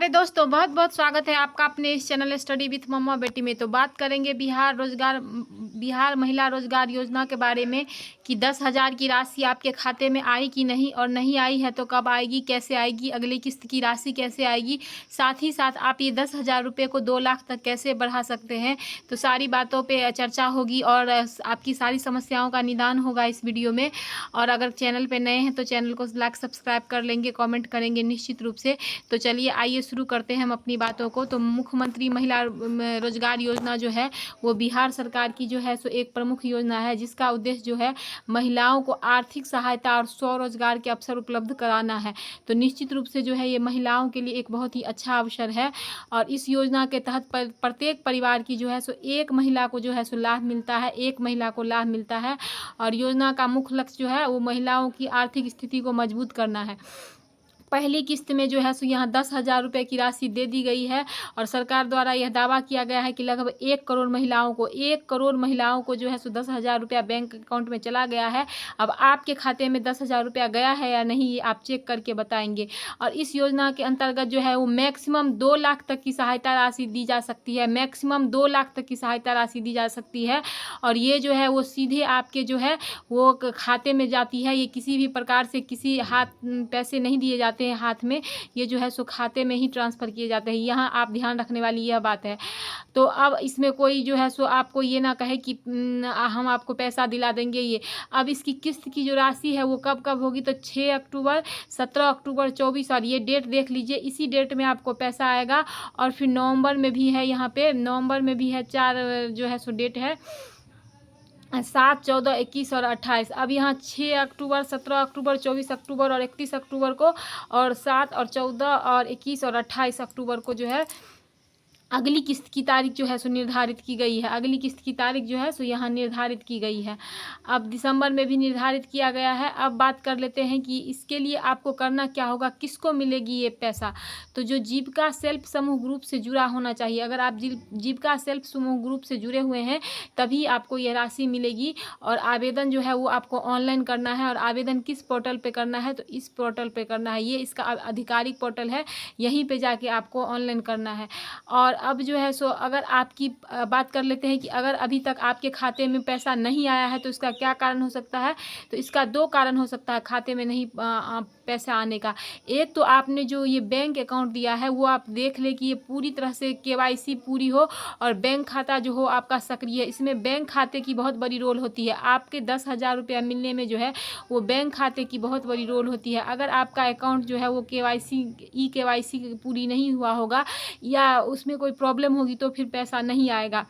अरे दोस्तों, बहुत बहुत स्वागत है आपका अपने इस चैनल स्टडी विथ मम्मा बेटी में। तो बात करेंगे बिहार महिला रोजगार योजना के बारे में कि 10,000 की राशि आपके खाते में आई कि नहीं, और नहीं आई है तो कब आएगी, कैसे आएगी, अगली किस्त की राशि कैसे आएगी, साथ ही साथ आप ये 10,000 रुपये को 2 लाख तक कैसे बढ़ा सकते हैं। तो सारी बातों पे चर्चा होगी और आपकी सारी समस्याओं का निदान होगा इस वीडियो में। और अगर चैनल पे नए हैं तो चैनल को लाइक सब्सक्राइब कर लेंगे, कमेंट करेंगे निश्चित रूप से। तो चलिए आइए शुरू करते हैं हम अपनी बातों को। तो मुख्यमंत्री महिला रोजगार योजना जो है वो बिहार सरकार की जो है सो एक प्रमुख योजना है, जिसका उद्देश्य जो है महिलाओं को आर्थिक सहायता और स्वरोजगार के अवसर उपलब्ध कराना है। तो निश्चित रूप से जो है ये महिलाओं के लिए एक बहुत ही अच्छा अवसर है। और इस योजना के तहत प्रत्येक परिवार की जो है सो एक महिला को जो है सो लाभ मिलता है, एक महिला को लाभ मिलता है। और योजना का मुख्य लक्ष्य जो है वो महिलाओं की आर्थिक स्थिति को मजबूत करना है। पहली किस्त में जो है सो यहाँ 10,000 रुपये की राशि दे दी गई है। और सरकार द्वारा यह दावा किया गया है कि लगभग 1 करोड़ महिलाओं को जो है सो 10,000 रुपया बैंक अकाउंट में चला गया है। अब आपके खाते में 10,000 रुपया गया है या नहीं, ये आप चेक करके बताएंगे। और इस योजना के अंतर्गत जो है वो मैक्सिमम 2 लाख तक की सहायता राशि दी जा सकती है, मैक्सिमम 2 लाख तक की सहायता राशि दी जा सकती है। और ये जो है वो सीधे आपके जो है वो खाते में जाती है। ये किसी भी प्रकार से किसी पैसे नहीं दिए जाते हैं हाथ में, ये जो है सो खाते में ही ट्रांसफ़र किए जाते हैं। यहाँ आप ध्यान रखने वाली यह बात है। तो अब इसमें कोई जो है सो आपको ये ना कहे कि हम आपको पैसा दिला देंगे ये। अब इसकी किस्त की जो राशि है वो कब कब होगी, तो 6 अक्टूबर, 17 अक्टूबर, 24, और ये डेट देख लीजिए, इसी डेट में आपको पैसा आएगा। और फिर नवंबर में भी है, यहाँ पे नवंबर में भी है, 4 जो है सो डेट है, 7, 14, 21 और 28। अब यहाँ 6 अक्टूबर, 17 अक्टूबर, 24 अक्टूबर और 31 अक्टूबर को, और 7 और 14 और 21 और 28 अक्टूबर को जो है अगली किस्त की तारीख जो है सो निर्धारित की गई है। अगली किस्त की तारीख जो है सो यहाँ निर्धारित की गई है। अब दिसंबर में भी निर्धारित किया गया है। अब बात कर लेते हैं कि इसके लिए आपको करना क्या होगा, किसको मिलेगी ये पैसा। तो जो जीविका सेल्फ समूह ग्रुप से जुड़ा होना चाहिए, अगर आप जीविका सेल्फ समूह ग्रुप से जुड़े हुए हैं तभी आपको ये राशि मिलेगी। और आवेदन जो है वो आपको ऑनलाइन करना है। और आवेदन किस पोर्टल पे करना है, तो इस पोर्टल पे करना है। ये इसका आधिकारिक पोर्टल है, यहीं पे जाके आपको ऑनलाइन करना है। और अब जो है सो अगर आपकी बात कर लेते हैं कि अगर अभी तक आपके खाते में पैसा नहीं आया है तो इसका क्या कारण हो सकता है। तो इसका 2 कारण हो सकता है खाते में नहीं पैसा आने का। एक तो आपने जो ये बैंक अकाउंट दिया है वो आप देख ले कि ये पूरी तरह से KYC पूरी हो और बैंक खाता जो हो आपका सक्रिय है। इसमें बैंक खाते की बहुत बड़ी रोल होती है। आपके 10,000 रुपया मिलने में जो है वो बैंक खाते की बहुत बड़ी रोल होती है। अगर आपका अकाउंट जो है वो KYC पूरी नहीं हुआ होगा या उसमें कोई प्रॉब्लम होगी तो फिर पैसा नहीं आएगा।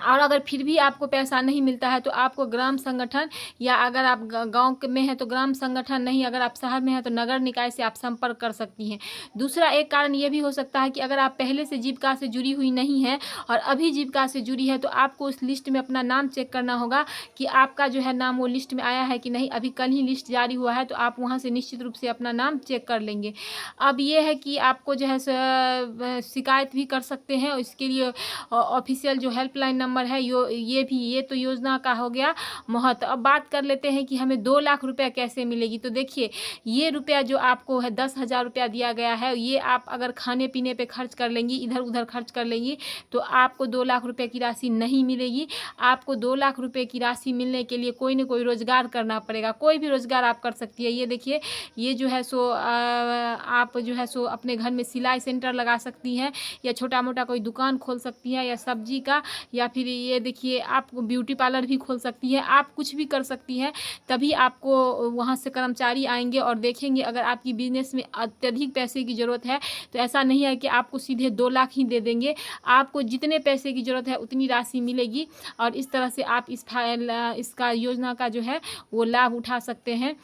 और अगर फिर भी आपको पैसा नहीं मिलता है तो आपको ग्राम संगठन, या अगर आप गांव में हैं तो ग्राम संगठन नहीं, अगर आप शहर में हैं तो नगर निकाय से आप संपर्क कर सकती हैं। दूसरा एक कारण ये भी हो सकता है कि अगर आप पहले से जीविका से जुड़ी हुई नहीं हैं और अभी जीविका से जुड़ी है तो आपको उस लिस्ट में अपना नाम चेक करना होगा कि आपका जो है नाम वो लिस्ट में आया है कि नहीं। अभी कल ही लिस्ट जारी हुआ है तो आप वहाँ से निश्चित रूप से अपना नाम चेक कर लेंगे। अब ये है कि आपको जो है शिकायत भी कर सकते हैं, इसके लिए ऑफिशियल जो हेल्पलाइन नंबर है ये तो योजना का हो गया महत्व। अब बात कर लेते हैं कि हमें 2 लाख रुपया कैसे मिलेगी। तो देखिए, ये रुपया जो आपको है 10,000 रुपया दिया गया है, ये आप अगर खाने पीने पे खर्च कर लेंगी, इधर उधर खर्च कर लेंगी तो आपको 2 लाख रुपये की राशि नहीं मिलेगी। आपको 2 लाख रुपये की राशि मिलने के लिए कोई ना कोई रोजगार करना पड़ेगा। कोई भी रोजगार आप कर सकती है। ये देखिए, ये जो है सो आप जो है सो अपने घर में सिलाई सेंटर लगा सकती हैं, या छोटा मोटा कोई दुकान खोल सकती हैं, या सब्जी का, या फिर ये देखिए आप ब्यूटी पार्लर भी खोल सकती हैं। आप कुछ भी कर सकती हैं। तभी आपको वहाँ से कर्मचारी आएंगे और देखेंगे। अगर आपकी बिजनेस में अत्यधिक पैसे की ज़रूरत है तो ऐसा नहीं है कि आपको सीधे 2 लाख ही दे देंगे। आपको जितने पैसे की ज़रूरत है उतनी राशि मिलेगी। और इस तरह से आप इसका योजना का जो है वो लाभ उठा सकते हैं।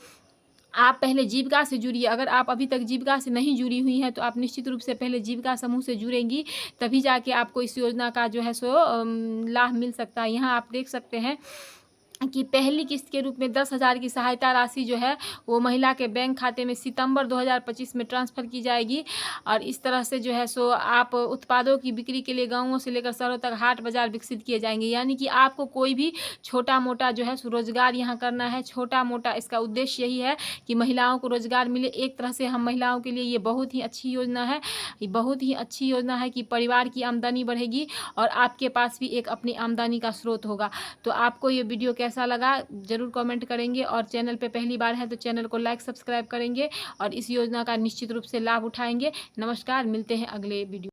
आप पहले जीविका से जुड़िए। अगर आप अभी तक जीविका से नहीं जुड़ी हुई हैं तो आप निश्चित रूप से पहले जीविका समूह से जुड़ेंगी, तभी जाके आपको इस योजना का जो है सो लाभ मिल सकता है। यहाँ आप देख सकते हैं कि पहली किस्त के रूप में 10,000 की सहायता राशि जो है वो महिला के बैंक खाते में सितंबर 2025 में ट्रांसफ़र की जाएगी। और इस तरह से जो है सो आप उत्पादों की बिक्री के लिए गाँवों से लेकर शहरों तक हाट बाज़ार विकसित किए जाएंगे। यानी कि आपको कोई भी छोटा मोटा जो है रोज़गार यहाँ करना है, छोटा मोटा इसका उद्देश्य यही है कि महिलाओं को रोज़गार मिले। एक तरह से हम महिलाओं के लिए ये बहुत ही अच्छी योजना है, ये बहुत ही अच्छी योजना है कि परिवार की आमदनी बढ़ेगी और आपके पास भी एक अपनी आमदनी का स्रोत होगा। तो आपको ये वीडियो कैसा लगा ज़रूर कमेंट करेंगे, और चैनल पे पहली बार है तो चैनल को लाइक सब्सक्राइब करेंगे और इस योजना का निश्चित रूप से लाभ उठाएंगे। नमस्कार, मिलते हैं अगले वीडियो।